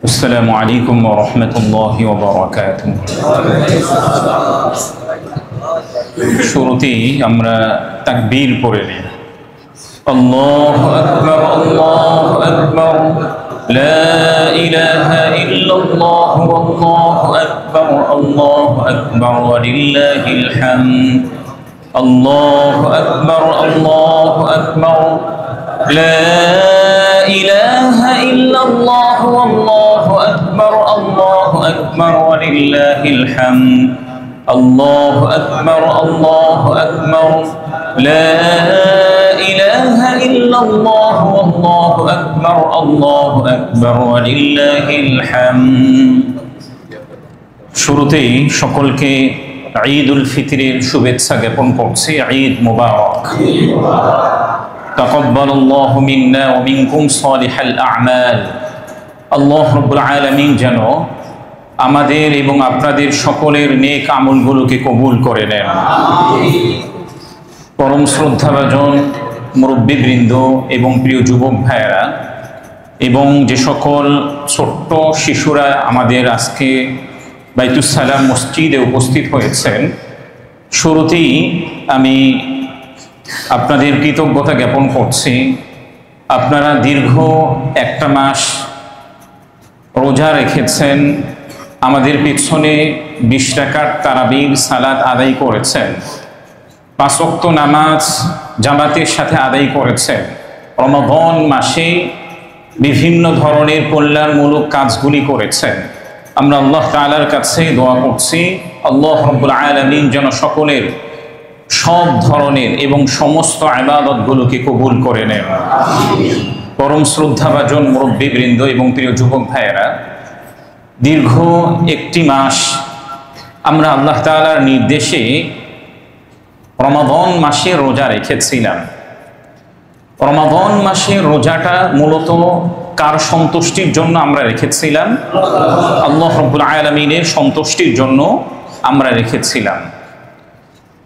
আসসালামু আলাইকুম ওয়া রাহমাতুল্লাহি ওয়া বারাকাতুহু। শুরুতেই আমরা তাকবীর পড়ে নিই। আল্লাহু আকবার, আল্লাহু আকবার, লা ইলাহা ইল্লাল্লাহ, আল্লাহু আকবার, আল্লাহু আকবার ওয়া লিল্লাহিল হামদ। আল্লাহু আকবার, আল্লাহু আকবার, লা ইলাহা ইল্লাল্লাহ, আল্লাহু আকবার, আল্লাহু আকবার ওয়া লিল্লাহিল হামদ। আল্লাহু আকবার, আল্লাহু আকবার, লা ইলাহা ইল্লাল্লাহ, আল্লাহু আকবার, আল্লাহু আকবার ওয়া লিল্লাহিল হামদ। শুরুতেই সকলকে ঈদুল ফিতরের শুভেচ্ছা জ্ঞাপন করছি। ঈদ মুবারক। তাকাব্বালাল্লাহু মিন্না ওয়া মিনকুম সালিহাল আ'মাল। আল্লাহ রাব্বুল আলামিন যেন আমাদের এবং আপনাদের সকলের নেক আমলগুলোকে কবুল করে নেন। পরম শ্রদ্ধাভাজন মুরব্বিবৃন্দ এবং প্রিয় যুবক ভাইয়েরা এবং যে সকল ছোট্ট শিশুরা আমাদের আজকে বাইতুস সালাম মসজিদে উপস্থিত হয়েছেন, শুরুতেই আমি আপনাদের কৃতজ্ঞতা জ্ঞাপন করছি। আপনারা দীর্ঘ একটা মাস রোজা রেখেছেন, আমাদের পিছনে 20 রাকাত তারাবির সালাত আদায় করেছেন, 5 ওয়াক্ত নামাজ জামাতের সাথে আদায় করেছেন। রমাদান মাসে বিভিন্ন ধরনের কল্যাণমূলক কাজগুলি করেছেন। আমরা আল্লাহ তাআলার কাছে দোয়া করছি, আল্লাহ রাব্বুল আলামিন যেন সকলের সব ধরনের এবং সমস্ত ইবাদতগুলোকে কবুল করে নেন। পরম শ্রদ্ধাভাজন মুরব্বিবৃন্দ এবং প্রিয় যুবক ভাইয়েরা, দীর্ঘ একটি মাস আমরা আল্লাহ তাআলার নির্দেশে রমাদান মাসে রোজা রেখেছিলাম। রমাদান মাসে রোজাটা মূলত কার সন্তুষ্টির জন্য আমরা রেখেছিলাম? আল্লাহ রাব্বুল আলামিনের সন্তুষ্টির জন্য আমরা রেখেছিলাম।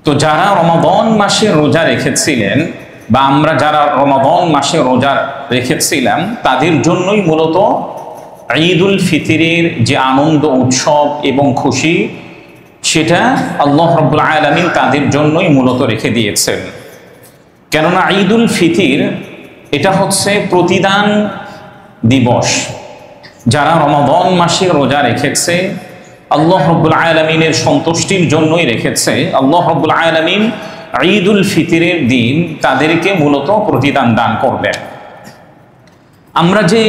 তো যারা রমাদান মাসে রোজা রেখেছিলেন বা আমরা যারা রমাদান মাসে রোজা রেখেছিলাম, তাদের জন্যই মূলত ঈদুল ফিতরের যে আনন্দ উৎসব এবং খুশি, সেটা আল্লাহ রাব্বুল আলামিন তাদের জন্যই মূলত রেখে দিয়েছেন। কেননা ঈদুল ফিতর এটা হচ্ছে প্রতিদান দিবস। যারা রমাদান মাসে রোজা রেখেছে, আল্লাহ রাব্বুল আলামিনের সন্তুষ্টির জন্যই রেখেছে, আল্লাহ রাব্বুল আলামিন ঈদুল ফিতরের দিন তাদেরকে মূলত প্রতিদান দান করবেন। আমরা যে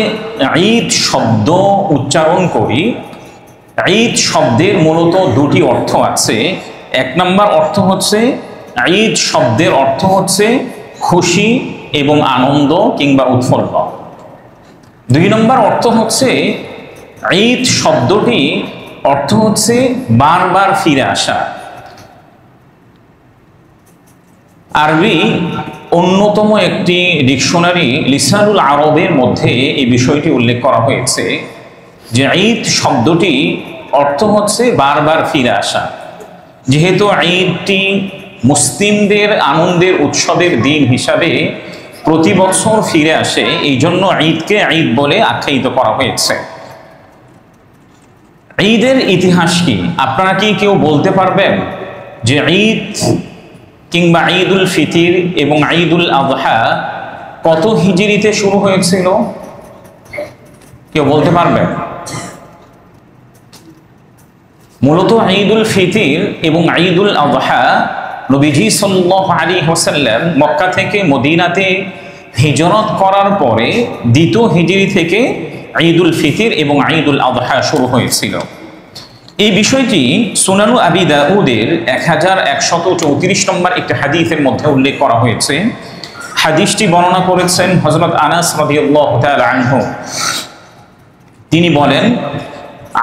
ঈদ শব্দ উচ্চারণ করি, ঈদ শব্দের মূলত দুটি অর্থ আছে। এক নম্বর অর্থ হচ্ছে, ঈদ শব্দের অর্থ হচ্ছে খুশি এবং আনন্দ কিংবা উৎফুল্ল। 2 নম্বর অর্থ হচ্ছে, ঈদ শব্দটি অর্থ হচ্ছে বারবার ফিরে আসা। আরবি অন্যতম একটি ডিকশনারি লিসানুল আরবের মধ্যে এই বিষয়টি উল্লেখ করা হয়েছে যে ঈদ শব্দটি অর্থ হচ্ছে বারবার ফিরে আসা। যেহেতু ঈদটি মুসলিমদের আনন্দের উৎসবের দিন হিসাবে প্রতি বছর ফিরে আসে, এই জন্য ঈদকে ঈদ বলে আখ্যায়িত করা হয়েছে। ঈদের ইতিহাস কি? আপনারা কি কেউ বলতে পারবেন যে ঈদ কিংবা ঈদুল ফিতর এবং ঈদুল আযহা কত হিজরিতে শুরু হয়েছিল? কেউ বলতে পারবেন? মূলত ঈদুল ফিতর এবং ঈদুল আযহা নবীজি সাল্লাল্লাহু আলাইহি ওয়াসাল্লাম মক্কা থেকে মদিনাতে হিজরত করার পরে 2য় হিজরি থেকে ঈদুল ফিতর এবং ঈদুল আযহা শুরু হয়েছিল। এই বিষয়টি সুনানু আবি দাউদের 1134 নম্বর একটি হাদিসের মধ্যে উল্লেখ করা হয়েছে। হাদিসটি বর্ণনা করেছেন হযরত আনাস রাদিয়াল্লাহু তাআলা আনহু। তিনি বলেন,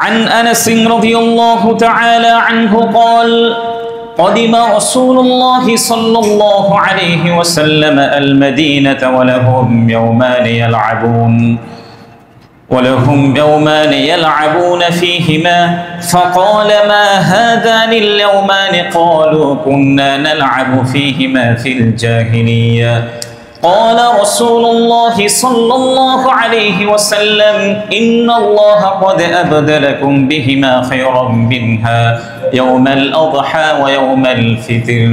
عن أنس رضي الله تعالى عنه قال قدم رسول الله صلى الله عليه وسلم المدينة ولهم يومان يلعبون فيهما فقال ما هذان اليومان قالوا كنا نلعب فيهما في الجاهلية قال رسول الله صلى الله عليه وسلم إن الله قد أبدلكم بهما خيرا منها يوم الأضحى ويوم الفطر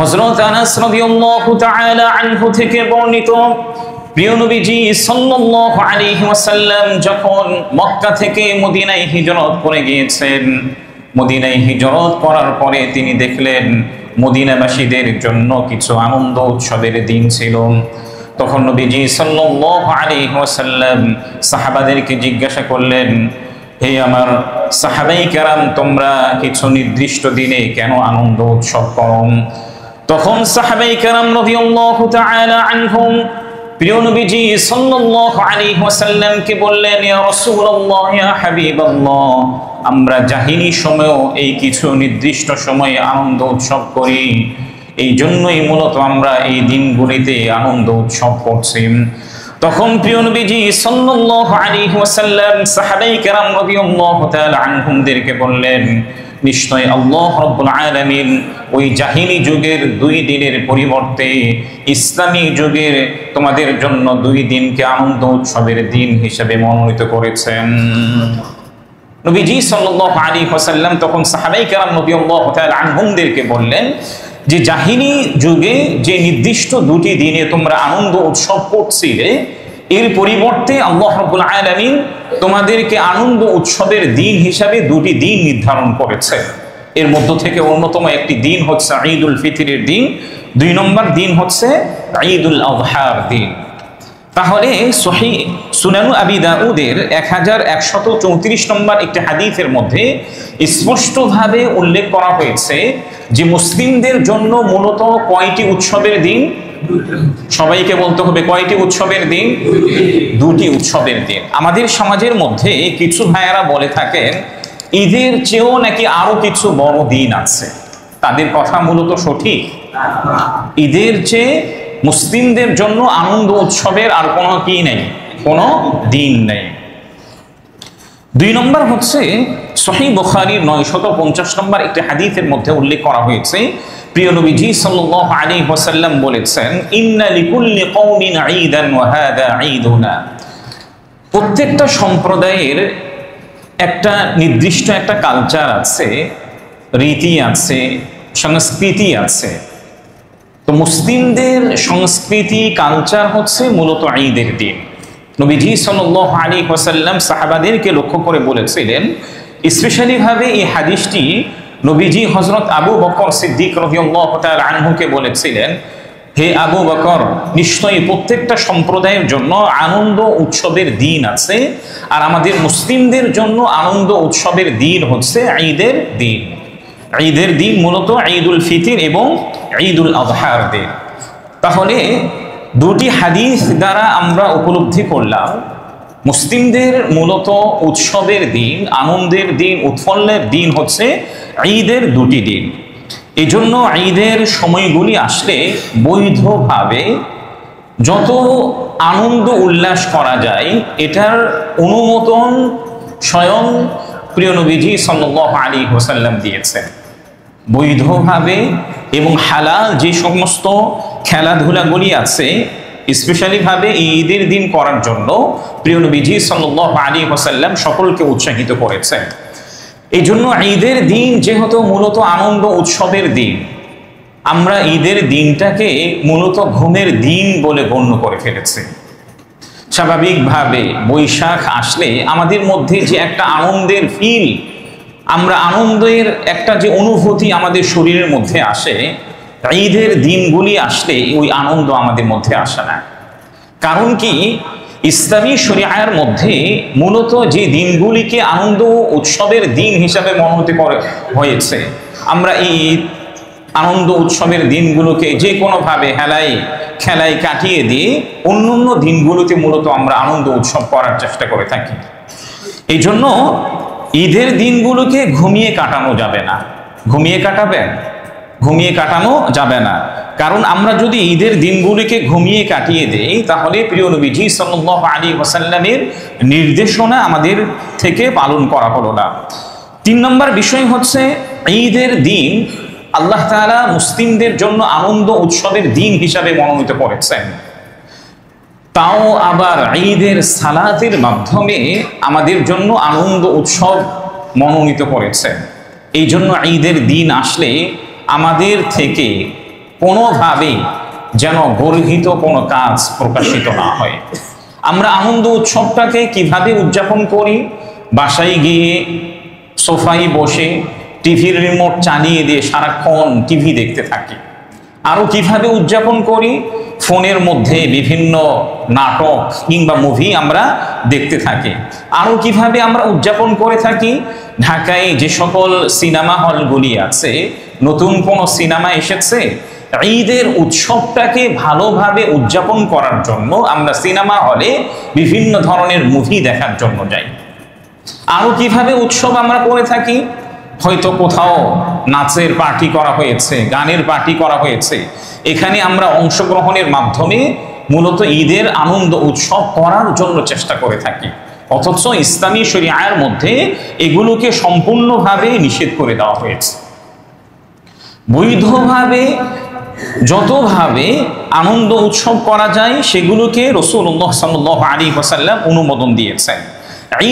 হযরত আনাস রাদিয়াল্লাহু তাআলা আনহু থেকে বর্ণিত প্রিয় নবীজি সাল্লাল্লাহু আলাইহি ওয়াসাল্লাম যখন মক্কা থেকে মদিনায় হিজরত করে গিয়েছেন, মদিনায় হিজরত করার পরে তিনি দেখলেন মদিনাবাসীদের জন্য কিছু আনন্দ উৎসবের দিন ছিল। তখন নবীজি সাল্লাল্লাহু আলাইহি ওয়াসাল্লাম সাহাবাদেরকে জিজ্ঞাসা করলেন, হে আমার সাহাবায়ে কেরাম, তোমরা কিছু নির্দিষ্ট দিনে কেন আনন্দ উৎসব করো? তখন সাহাবায়ে কেরাম রাদিয়াল্লাহু তাআলা আনহুম প্রিয় নবীজি সাল্লাল্লাহু আলাইহি ওয়াসাল্লামকে বললেন, ইয়া রাসূলুল্লাহ, ইয়া হাবিবাল্লাহ, আমরা জাহিলি সময়েও এই কিছু নির্দিষ্ট সময়ে আনন্দ উৎসব করি, এই জন্যই মূলত আমরা এই দিনগুলিতে আনন্দ উৎসব করছি। তখন প্রিয় নবীজি সাল্লাল্লাহু আলাইহি ওয়াসাল্লাম সাহাবায়ে কেরাম রাদিয়াল্লাহু তাআলা আনহুমদেরকে বললেন, নিশ্চয় আল্লাহ রাব্বুল আলামিন ওই জাহিলি যুগের 2 দিনের পরিবর্তে ইসলামী যুগের তোমাদের জন্য 2 দিনকে আনন্দ উৎসবের দিন হিসেবে মনোনীত করেছেন। নবীজি সাল্লাল্লাহু আলাইহি ওয়াসাল্লাম তখন সাহাবায়ে কেরাম রাদিয়াল্লাহু তাআলা আনহুমদেরকে বললেন যে জাহিলি যুগে যে নির্দিষ্ট 2টি দিনে তোমরা আনন্দ উৎসব করছিলে, এর পরিবর্তে আল্লাহ রাব্বুল আলামিন তোমাদেরকে আনন্দ উৎসবের দিন হিসাবে 2টি দিন নির্ধারণ করেছে। এর মধ্য থেকে অন্যতম একটি দিন হচ্ছে ঈদুল ফিতরের দিন, 2 নম্বর দিন হচ্ছে ঈদুল আযহার দিন। তাহলে সহিহ সুনানু আবি দাউদের 1134 নম্বর একটি হাদিসের মধ্যে স্পষ্টভাবে উল্লেখ করা হয়েছে যে মুসলিমদের জন্য মূলত কয়টি উৎসবের দিন? সবাইকে বলতে হবে, কয়টি উৎসবের দিন? 2টি উৎসবের দিন। আমাদের সমাজের মধ্যে কিছু ভাইয়েরা বলে থাকেন ঈদের চেয়েও নাকি আরো কিছু বড় দিন আছে। তাদের কথা মূলত সঠিক। ঈদের চেয়ে মুসলিমদের জন্য আনন্দ উৎসবের আর কোনো কি নেই, কোনো দিন নেই। 2 নম্বর হচ্ছে সহিহ বুখারীর 950 নম্বর একটি হাদিসের মধ্যে উল্লেখ করা হয়েছে, প্রিয় নবীজি সাল্লাল্লাহু আলাইহি ওয়াসাল্লাম বলেছেন, ইন্না লিকুল্লি কওমিন ঈদান ওয়া হাদা ঈদুনা। প্রত্যেকটা সম্প্রদায়ের একটা নির্দিষ্ট একটা কালচার আছে, রীতি আছে, সংস্কৃতি আছে। তো মুসলিমদের সংস্কৃতি কালচার হচ্ছে মূলত ঈদের দিন। নবীজি সাল্লাল্লাহু আলাইহি ওয়াসাল্লাম সাহাবাদেরকে লক্ষ্য করে বলেছিলেন, স্পেশালি ভাবে এই হাদিসটি নবীজি হযরত আবু বকর সিদ্দিক রাদিয়াল্লাহু তাআলা আনহুকে বলেছিলেন, হে আবু বকর, নিশ্চয়ই প্রত্যেকটা সম্প্রদায়ের জন্য আনন্দ উৎসবের দিন আছে, আর আমাদের মুসলিমদের জন্য আনন্দ উৎসবের দিন হচ্ছে ঈদের দিন। ঈদের দিন মূলত ঈদুল ফিতর এবং ঈদুল আযহার দিন। তাহলে 2টি হাদিস দ্বারা আমরা উপলব্ধি করলাম মুসলিমদের মূলত উৎসবের দিন, আনন্দের দিন, উৎফুল্লের দিন হচ্ছে ঈদের 2টি দিন। এই জন্য ঈদের সময়গুলি আসলে বৈধভাবে যত আনন্দ উল্লাস করা যায় এটার অনুমোদন স্বয়ং প্রিয় নবীজি সাল্লাল্লাহু আলাইহি ওয়াসাল্লাম দিয়েছেন। বৈধভাবে এবং হালাল যে সমস্ত খেলাধুলাগুলি আছে স্পেশালি ভাবে ঈদের দিন করার জন্য প্রিয় নবীজি সাল্লাল্লাহু আলাইহি ওয়াসাল্লাম সকলকে উৎসাহিত করেছেন। এই জন্য ঈদের দিন যেহেতু মূলত আনন্দ উৎসবের দিন, আমরা ঈদের দিনটাকে মূলত ঘুমের দিন বলে গণ্য করে ফেলেছি। স্বাভাবিকভাবে বৈশাখ আসলে আমাদের মধ্যে যে একটা আনন্দের ফিল, আমরা আনন্দের একটা যে অনুভূতি আমাদের শরীরের মধ্যে আসে, ঈদের দিনগুলি আসলে ওই আনন্দ আমাদের মধ্যে আসে না। কারণ কি, ইসলামী শরিয়ার মধ্যে মূলত যে দিনগুলিকে আনন্দ উৎসবের দিন হিসাবে মনোনীত করা হয়েছে, আমরা এই আনন্দ উৎসবের দিনগুলোকে যে কোনোভাবে খেলায় কাটিয়ে দিয়ে অন্য দিনগুলোতে মূলত আমরা আনন্দ উৎসব করার চেষ্টা করে থাকি। এই জন্য ঈদের দিনগুলোকে ঘুমিয়ে কাটানো যাবে না। ঘুমিয়ে কাটানো যাবে না, কারণ আমরা যদি ঈদের দিনগুলিকে ঘুমিয়ে কাটিয়ে দেই তাহলে প্রিয় নবীজি সাল্লাল্লাহু আলাইহি ওয়াসাল্লামের নির্দেশনা আমাদের থেকে পালন করা হলো না। 3 নম্বর বিষয় হচ্ছে ঈদের দিন আল্লাহ তাআলা মুসলিমদের জন্য আনন্দ উৎসবের দিন হিসাবে মনোনীত করেছেন, তাও আবার ঈদের সালাতের মাধ্যমে আমাদের জন্য আনন্দ উৎসব মনোনীত করেছেন। এই জন্য ঈদের দিন আসলে আমাদের থেকে কোনোভাবে যেন গর্হিত কোনো কাজ প্রকাশিত না হয়। আমরা আনন্দ উৎসবটাকে কিভাবে উদযাপন করি? বাসায় গিয়ে সোফায় বসে টিভির রিমোট চালিয়ে দিয়ে সারাক্ষণ টিভি দেখতে থাকি। আরও কিভাবে উদযাপন করি? ফোনের মধ্যে বিভিন্ন নাটক কিংবা মুভি আমরা দেখতে থাকি। আরও কিভাবে আমরা উদযাপন করে থাকি? ঢাকায় যে সকল সিনেমা হলগুলি আছে, নতুন কোনো সিনেমা এসেছে, ঈদের উৎসবটাকে ভালোভাবে উদযাপন করার জন্য আমরা সিনেমা হলে বিভিন্ন ধরনের মুভি দেখার জন্য যাই। আরও কিভাবে উৎসব আমরা করে থাকি? হয়তো কোথাও নাচের পার্টি করা হয়েছে, গানের পার্টি করা হয়েছে, এখানে আমরা অংশগ্রহণের মাধ্যমে মূলত ঈদের আনন্দ উৎসব করার জন্য চেষ্টা করে থাকি। অথচ ইসলামী শরিয়ার মধ্যে এগুলোকে সম্পূর্ণভাবে নিষেধ করে দেওয়া হয়েছে। বৈধভাবে যতভাবে আনন্দ উৎসব করা যায় সেগুলোকে রাসূলুল্লাহ সাল্লাল্লাহু আলাইহি ওয়াসাল্লাম অনুমোদন দিয়েছেন।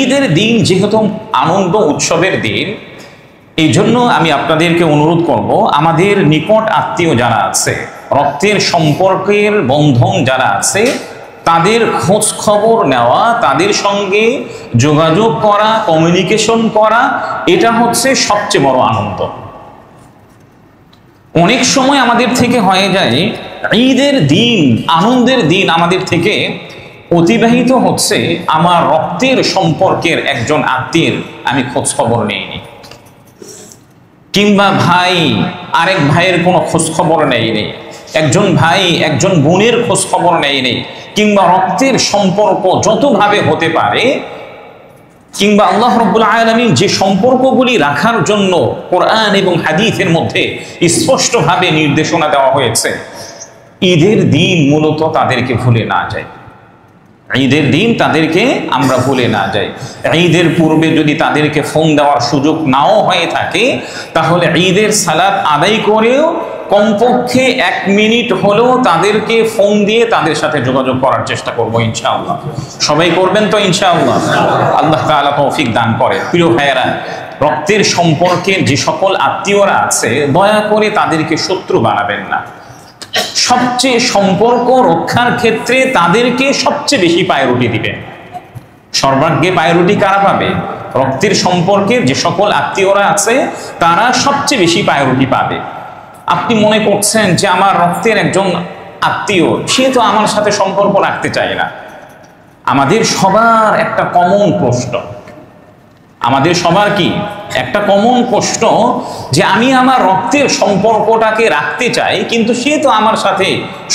ঈদের দিন যেহেতু আনন্দ উৎসবের দিন, এই জন্য আমি আপনাদেরকে অনুরোধ করব, আমাদের নিকট আত্মীয় যারা আছে, রক্তের সম্পর্কের বন্ধন যারা আছে, তাদের খোঁজ খবর নেওয়া, তাদের সঙ্গে যোগাযোগ করা, কমিউনিকেশন করা, এটা হচ্ছে সবচেয়ে বড় আনন্দ। অনেক সময় আমাদের থেকে হয়ে যায় ঈদের দিন, আনন্দের দিন আমাদের থেকে অতিবাহিত হচ্ছে আমার রক্তের সম্পর্কের একজন আত্মীয়ের আমি খোঁজ খবর নেইনি, কিংবা ভাই আরেক ভাইয়ের কোনো খোঁজ খবর নেয়নি, একজন ভাই একজন বোনের খোঁজ খবর নেয়নি, কিংবা রক্তের সম্পর্ক যতভাবে হতে পারে, কিংবা আল্লাহ রাব্বুল আলামিন যে সম্পর্কগুলি রাখার জন্য কোরআন এবং হাদিসের মধ্যে স্পষ্টভাবে নির্দেশনা দেওয়া হয়েছে, ঈদের দিন মূলত তাদেরকে ভুলে না যায়। ঈদের দিন তাদেরকে আমরা ভুলে না যাই। ঈদের পূর্বে যদি তাদেরকে ফোন দেওয়ার সুযোগ নাও হয়ে থাকে, তাহলে ঈদের সালাত আদায় করেও কমপক্ষে 1 মিনিট হলেও তাদেরকে ফোন দিয়ে তাদের সাথে যোগাযোগ করার চেষ্টা করবো ইনশাআল্লাহ। সবাই করবেন তো ইনশাআল্লাহ? আল্লাহ তাআলা তৌফিক দান করে। প্রিয় ভাইয়েরা, রক্তের সম্পর্কের যে সকল আত্মীয়রা আছে, দয়া করে তাদেরকে শত্রু বানাবেন না। সবচেয়ে সম্পর্ক রক্ষার ক্ষেত্রে তাদেরকে সবচেয়ে বেশি প্রায়োরিটি দিবেন। সর্বাগ্রে প্রায়োরিটি কারা পাবে? রক্তের সম্পর্কের যে সকল আত্মীয়রা আছে তারা সবচেয়ে বেশি প্রায়োরিটি পাবে। আপনি মনে করছেন যে আমার রক্তের একজন আত্মীয়, সে তো আমার সাথে সম্পর্ক রাখতে চায় না। আমাদের সবার একটা কমন প্রশ্ন, আমাদের সবার কি একটা কমন প্রশ্ন, যে আমি আমার রক্তের সম্পর্কটাকে রাখতে চাই, কিন্তু সে তো আমার সাথে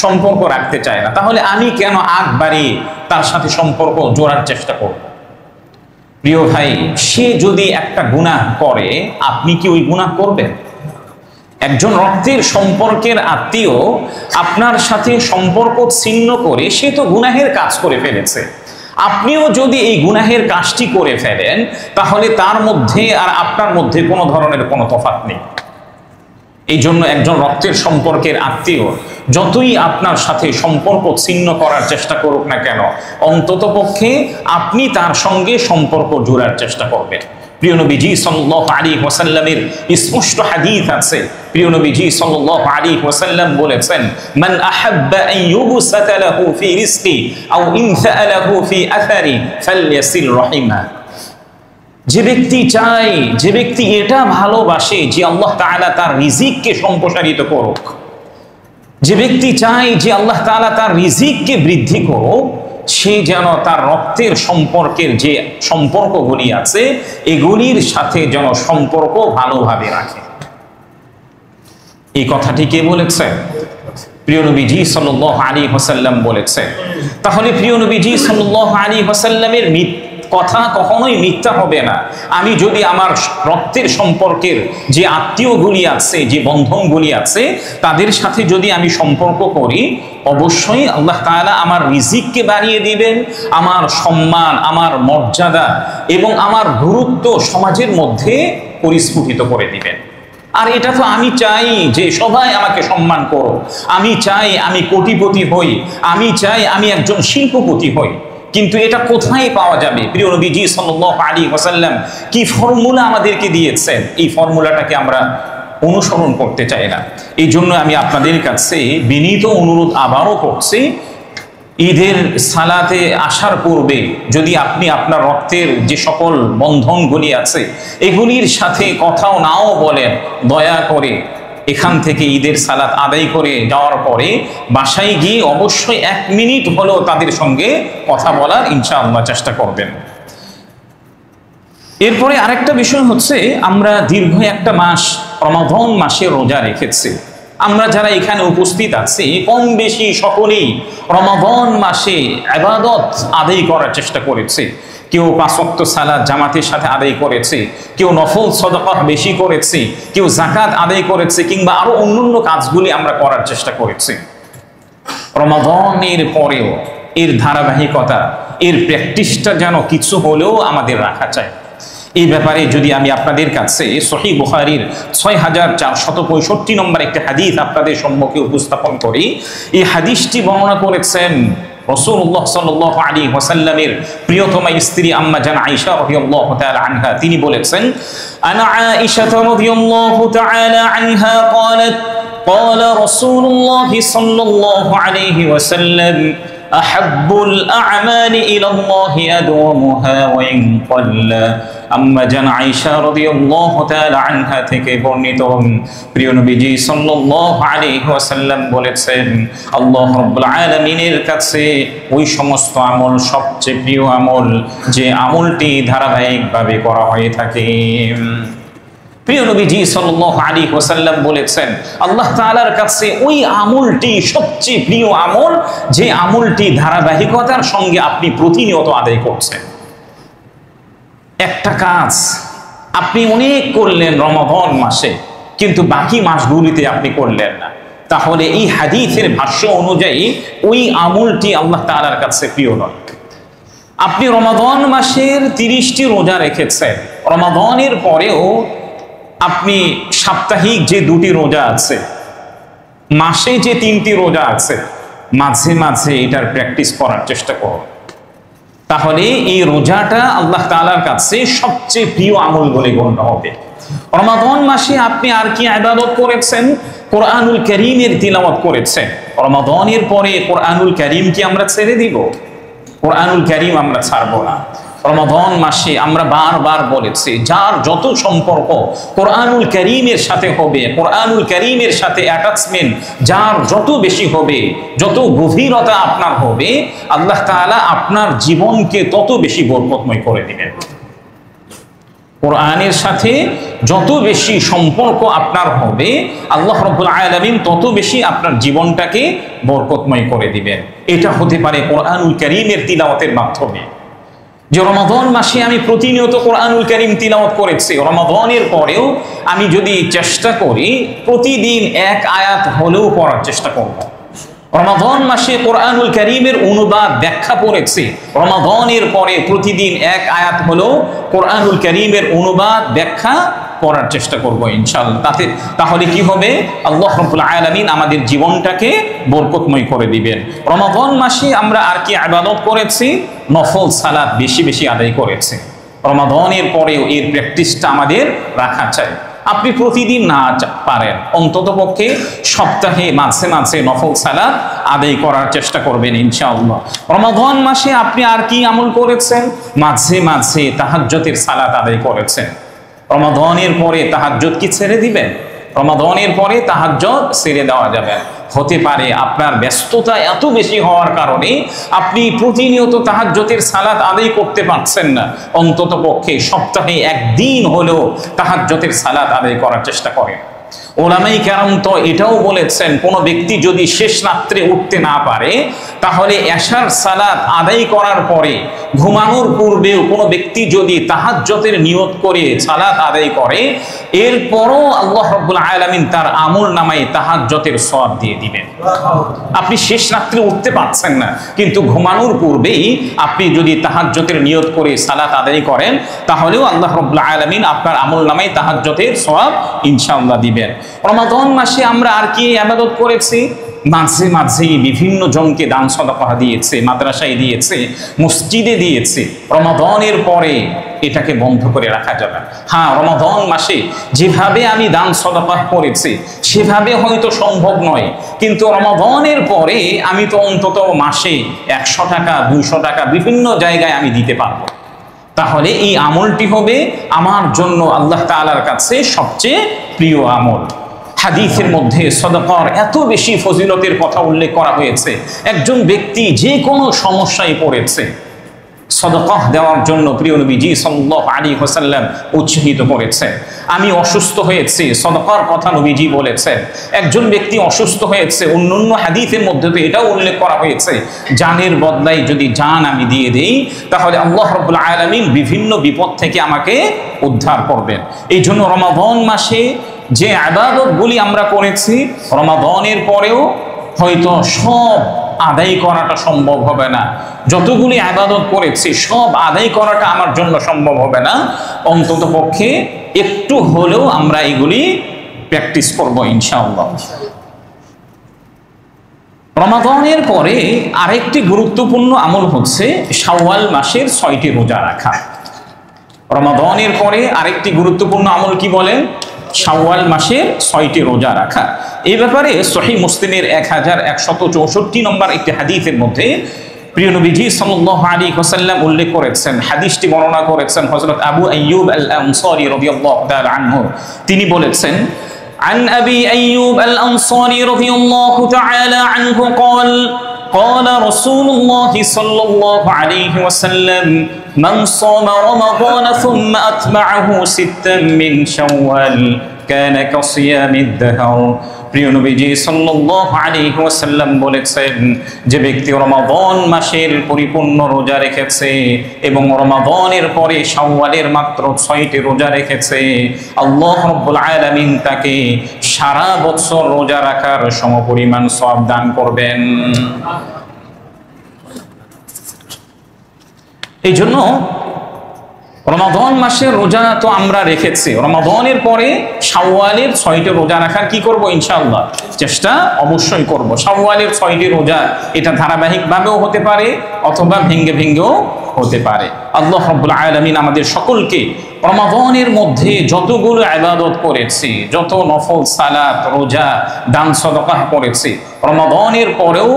সম্পর্ক রাখতে চায় না, তাহলে আমি কেন আগ বাড়িয়ে তার সাথে সম্পর্ক জোড়ার চেষ্টা করব? প্রিয় ভাই, সে যদি একটা গুনাহ করে, আপনি কি ওই গুনাহ করবেন? একজন রক্তের সম্পর্কের আত্মীয় আপনার সাথে সম্পর্ক ছিন্ন করে সে তো গুনাহের কাজ করে ফেলেছে। আপনিও যদি এই গুনাহের কাজটি করে ফেলেন, তাহলে তার মধ্যে আর আপনার মধ্যে কোনো ধরনের কোনো তফাৎ নেই। এই জন্য একজন রক্তের সম্পর্কের আত্মীয় যতই আপনার সাথে সম্পর্ক ছিন্ন করার চেষ্টা করুক না কেন, অন্ততপক্ষে আপনি তার সঙ্গে সম্পর্ক জোড়ার চেষ্টা করবেন। প্রিয় নবীজি সাল্লাল্লাহু আলাইহি ওয়াসাল্লামের স্পষ্ট হাদিস আছে। প্রিয় নবীজি সাল্লাল্লাহু আলাইহি ওয়াসাল্লাম বলেছেন, মান আহাব্বা আন ইউবসাতা লাহু ফি রিজকি আও ইনসাআ লাহু ফি আথারি ফালইয়াসিল রাহিমা। যে ব্যক্তি চায়, যে ব্যক্তি এটা ভালোবাসে যে আল্লাহ তাআলা তার রিজিককে সম্প্রসারিত করুক, যে ব্যক্তি চায় যে আল্লাহ তাআলা তার রিজিককে বৃদ্ধি করুক, সে যেন তার রক্তের সম্পর্কের যে সম্পর্কগুলি আছে এগুলির সাথে যেন সম্পর্ক ভালোভাবে রাখে। এই কথাটি কে বলেছে? প্রিয় নবীজি সাল্লাল্লাহু আলাইহি ওয়াসাল্লাম বলেছে। তাহলে প্রিয় নবীজি সাল্লাল্লাহু আলাইহি ওয়াসাল্লামের কথা কখনোই মিথ্যা হবে না। আমি যদি আমার রক্তের সম্পর্কের যে আত্মীয়গুলি আছে, যে বন্ধনগুলি আছে, তাদের সাথে যদি আমি সম্পর্ক করি, অবশ্যই আল্লাহ তাআলা আমার রিজিককে বাড়িয়ে দিবেন, আমার সম্মান, আমার মর্যাদা এবং আমার গুরুত্ব সমাজের মধ্যে পরিস্ফুটিত করে দিবেন। আর এটা তো আমি চাই যে সবাই আমাকে সম্মান করো, আমি চাই আমি কোটিপতি হই, আমি চাই আমি একজন শিল্পপতি হই। কিন্তু এটা কোথায় পাওয়া যাবে? প্রিয় নবীজি সাল্লাল্লাহু আলাইহি ওয়াসাল্লাম কি ফর্মুলা আমাদেরকে দিয়েছেন, এই ফর্মুলাটাকে আমরা অনুসরণ করতে চাই না। এই জন্য আমি আপনাদের কাছে বিনীত অনুরোধ আবারও করছি, ঈদের সালাতে আসার পূর্বে যদি আপনি আপনার রক্তের যে সকল বন্ধনগুলি আছে এগুলির সাথে কথাও নাও বলেন, দয়া করে এখান থেকে ঈদের সালাত আদায় করে যাওয়ার পরে বাসায় গিয়ে অবশ্যই 1 মিনিট হলেও তাদের সঙ্গে কথা বলার ইনশাআল্লাহ চেষ্টা করবেন। এরপরে আরেকটা বিষয় হচ্ছে, আমরা দীর্ঘ একটা মাস রমাদান মাসে রোজা রেখেছি। আমরা যারা এখানে উপস্থিত আছি কম বেশি সকলেই রমাদান মাসে ইবাদত আদায় করার চেষ্টা করেছে। কেউ 5 ওয়াক্ত সালাত জামাতের সাথে আদায় করেছে, কেউ নফল সাদাকা বেশি করেছে, কেউ যাকাত আদায় করেছে, কিংবা আরো অন্যান্য কাজগুলি আমরা করার চেষ্টা করেছি। রমাদানের পরেও এর ধারাবাহিকতা, এর প্র্যাকটিসটা যেন কিছু হলেও আমাদের রাখা চাই। এই ব্যাপারে যদি আমি আপনাদের কাছে সহিহ বুখারীর 6465 নম্বর একটি হাদিস আপনাদের সম্মুখে উপস্থাপন করি। এই হাদিসটি বর্ণনা করেছেন রাসূলুল্লাহ সাল্লাল্লাহু আলাইহি ওয়াসাল্লামের প্রিয়তমা স্ত্রী আম্মা জান আয়েশা রাদিয়াল্লাহু তাআলা আনহা। তিনি বলেছেন, আনা আয়েশা রাদিয়াল্লাহু তাআলা আনহা قالت قال رسول الله صلى الله عليه وسلم أحب الأعمال إلى الله أدومها وإن قل। আম্মা জান আয়েশা রাদিয়াল্লাহু তাআলা আনহা থেকে বর্ণিত, প্রিয় নবীজি সাল্লাল্লাহু আলাইহি ওয়াসাল্লাম বলেছেন, আল্লাহ রাব্বুল আলামিনের কাছে ওই সমস্ত আমল সবচেয়ে প্রিয় আমল যে আমলটি ধারাবাহিকভাবে করা হয়ে থাকে। প্রিয় নবীজি সাল্লাল্লাহু আলাইহি ওয়াসাল্লাম বলেছেন, আল্লাহ তাআলার কাছে ওই আমলটি সবচেয়ে প্রিয় আমল যে আমলটি ধারাবাহিকতার সঙ্গে আপনি প্রতিনিয়ত আদায় করছেন। একটা কাজ আপনি অনেক করলেন রমাদান মাসে, কিন্তু বাকি মাসগুলিতে আপনি করলেন না, তাহলে এই হাদিসের ভাষ্য অনুযায়ী ওই আমলটি আল্লাহ তাআলার কাছে প্রিয় নয়। আপনি রমাদান মাসের 30টি রোজা রেখেছেন, রমাদানের পরেও আপনি সাপ্তাহিক যে 2টি রোজা আছে, মাসে যে 3টি রোজা আছে, মাঝে মাঝে এটার প্র্যাকটিস করার চেষ্টা করুন। তাহলে এই রোজাটা আল্লাহ তাআলার কাছে সবচেয়ে প্রিয় আমল বলে গণ্য হবে। রমাদান মাসে আপনি আর কি ইবাদত করেছেন? কোরআনুল কারীমের তিলাওয়াত করেছেন। রমাদানের পরে কোরআনুল কারীম কি আমরা ছেড়ে দিব? কোরআনুল কারীম আমরা ছাড়বো না। রমাদান মাসে আমরা বারবার বলেছি, যার যত সম্পর্ক কোরআনুল কারীমের সাথে হবে, কোরআনুল কারীমের সাথে অ্যাটাচমেন্ট যার যত বেশি হবে, যত গভীরতা আপনার হবে, আল্লাহ তাআলা আপনার জীবনকে তত বেশি বরকতময় করে দিবেন। কোরআনের সাথে যত বেশি সম্পর্ক আপনার হবে, আল্লাহ রাব্বুল আলামিন তত বেশি আপনার জীবনটাকে বরকতময় করে দিবেন। এটা হতে পারে কোরআনুল কারীমের তিলাওয়াতের মাধ্যমে। যে রমাদান মাসে আমি প্রতিনিয়ত কোরআনুল কারীম তিলাওয়াত করেছি, রমাদানের পরেও আমি যদি চেষ্টা করি প্রতিদিন 1 আয়াত হলেও পড়ার চেষ্টা করব। রমাদান মাসে কোরআনুল কারীমের অনুবাদ ব্যাখ্যা পড়েছি, রমাদানের পরে প্রতিদিন 1 আয়াত হলেও কোরআনুল কারীমের অনুবাদ ব্যাখ্যা পড়ার চেষ্টা করব ইনশাআল্লাহ। তাহলে কি হবে? আল্লাহ রাব্বুল আলামিন আমাদের জীবনটাকে বরকতময় করে দিবেন। রমাদান মাসে আমরা আর কি ইবাদত করেছি? নফল সালাত বেশি বেশি আদায় করেছি। রমাদানের পরেও এর প্র্যাকটিসটা আমাদের রাখা চাই। আপনি প্রতিদিন না পারেন, অন্তত পক্ষে সপ্তাহে মাঝে মাঝে নফল সালাত আদায় করার চেষ্টা করবেন ইনশাআল্লাহ। রমাদান মাসে আপনি আর কি আমল করেছেন? মাঝে মাঝে তাহাজ্জুদের সালাত আদায় করেছেন। রমাদানের পরে তাহাজ্জুদ কি ছেড়ে দিবেন? রমাদানের পরে তাহাজ্জুদ ছেড়ে দেওয়া যাবে? হতে পারে আপনার ব্যস্ততা এত বেশি হওয়ার কারণে আপনি প্রতিনিয়ত তাহাজ্জুদের সালাত আদায় করতে পারছেন না। অন্তত পক্ষে সপ্তাহে 1 দিন হলেও তাহাজ্জুদের সালাত আদায় করার চেষ্টা করেন। ওলামাই কেরাম তো এটাও বলেছেন, কোনো ব্যক্তি যদি শেষ রাত্রে উঠতে না পারে তাহলে এশার সালাত আদায় করার পরে ঘুমানোর পূর্বেও কোনো ব্যক্তি যদি তাহাজ্জুদের নিয়ত করে সালাত আদায় করে, এরপরও আল্লাহ রাব্বুল আলামিন তার আমল নামায় তাহাজ্জুদের সওয়াব দিয়ে দিবেন। আপনি শেষ রাত্রে উঠতে পারছেন না, কিন্তু ঘুমানোর পূর্বেই আপনি যদি তাহাজ্জুদের নিয়ত করে সালাত আদায় করেন, তাহলেও আল্লাহ রাব্বুল আলামিন আপনার আমল নামায় তাহাজ্জুদের সওয়াব ইনশাআল্লাহ দিবেন। রমাদান মাসে আমরা আর কি ইবাদত করেছি? মাঝে মাঝে বিভিন্ন জনকে দান সদকা দিয়েছে, মাদ্রাসায় দিয়েছে, মসজিদে দিয়েছে। রমাদানের পরে এটাকে বন্ধ করে রাখা যাবে। হ্যাঁ, রমাদান মাসে যেভাবে আমি দান সদকা করেছি সেভাবে হয়তো সম্ভব নয়, কিন্তু রমাদানের পরে আমি তো অন্তত মাসে 100 টাকা 200 টাকা বিভিন্ন জায়গায় আমি দিতে পারবো। তাহলে এই আমলটি হবে আমার জন্য আল্লাহ তাআলার কাছে সবচেয়ে প্রিয় আমল। হাদিসের মধ্যে সাদাকার এত বেশি ফজিলতের কথা উল্লেখ করা হয়েছে। একজন ব্যক্তি যে কোনো সমস্যায় পড়েছে, সাদাকা দেওয়ার জন্য প্রিয় নবীজি সাল্লাল্লাহু আলাইহি ওয়াসাল্লাম উৎসাহিত করেছেন। আমি অসুস্থ হয়েছি, সাদাকার কথা নবীজি বলেছেন। একজন ব্যক্তি অসুস্থ হয়েছে, অন্যান্য হাদিসের মধ্যে তো এটাও উল্লেখ করা হয়েছে, জানের বদলায় যদি জান আমি দিয়ে দেই তাহলে আল্লাহ রাব্বুল আলামিন বিভিন্ন বিপদ থেকে আমাকে উদ্ধার করবেন। এই জন্য রমাদান মাসে যে ইবাদতগুলি আমরা করেছি, রমাদানের পরেও হয়তো সব আদায় করাটা সম্ভব হবে না। যতগুলি ইবাদত করেছি সব আদায় করাটা আমার জন্য সম্ভব হবে না, অন্তত পক্ষে একটু হলেও আমরা এগুলি প্র্যাকটিস করব ইনশাআল্লাহ। রমাদানের পরে আরেকটি গুরুত্বপূর্ণ আমল হচ্ছে শাওয়াল মাসের 6টি রোজা রাখা। রমাদানের পরে আরেকটি গুরুত্বপূর্ণ আমল কি বলেন? শাওয়াল মাসের 6টি রোজা রাখা। এই ব্যাপারে সহিহ মুসলিমের 1164 নম্বর একটি হাদিসের মধ্যে প্রিয় নবীজি সাল্লাল্লাহু আলাইহি ওয়াসাল্লাম উল্লেখ করেছেন, হাদিসটি বর্ণনা করেছেন হযরত আবু আইয়ুব আল আনসারী রাদিয়াল্লাহু তাআলা আনহু। তিনি বলেছেন, عن أبي أيوب الأنصاري رضي الله تعالى عنه قال قال رسول الله صلى الله عليه وسلم من صام رمضان ثم أتبعه 6 من شوال كان كصيام الدهر। প্রিয় নবীজি সাল্লাল্লাহু আলাইহি ওয়াসাল্লাম বলেছেন, যে ব্যক্তি রমাদান মাসের পরিপূর্ণ রোজা রেখেছে এবং রমাদানের পরে শাওয়ালের মাত্র 6টি রোজা রেখেছে, আল্লাহ রাব্বুল আলামিন তাকে সারা বছর রোজা রাখার সমপরিমাণ সওয়াব দান করবেন। এই জন্য রমাদান মাসের রোজা তো আমরা রেখেছি, রমাদানের পরে শাওয়ালের 6টি রোজা রাখার কি করব ইনশাআল্লাহ চেষ্টা অবশ্যই করব। শাওয়ালের 6টি রোজা এটা ধারাবাহিকভাবেও হতে পারে অথবা ভেঙ্গে ভেঙ্গেও হতে পারে। আল্লাহ রাব্বুল আলামিন আমাদের সকলকে রমাদানের মধ্যে যতগুলো ইবাদত করেছি, যত নফল সালাত রোজা দান সদকা করেছি, রমাদানের পরেও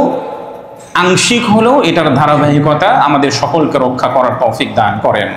আংশিক হলেও এটার ধারাবাহিকতা আমাদের সকলকে রক্ষা করার তৌফিক দান করেন।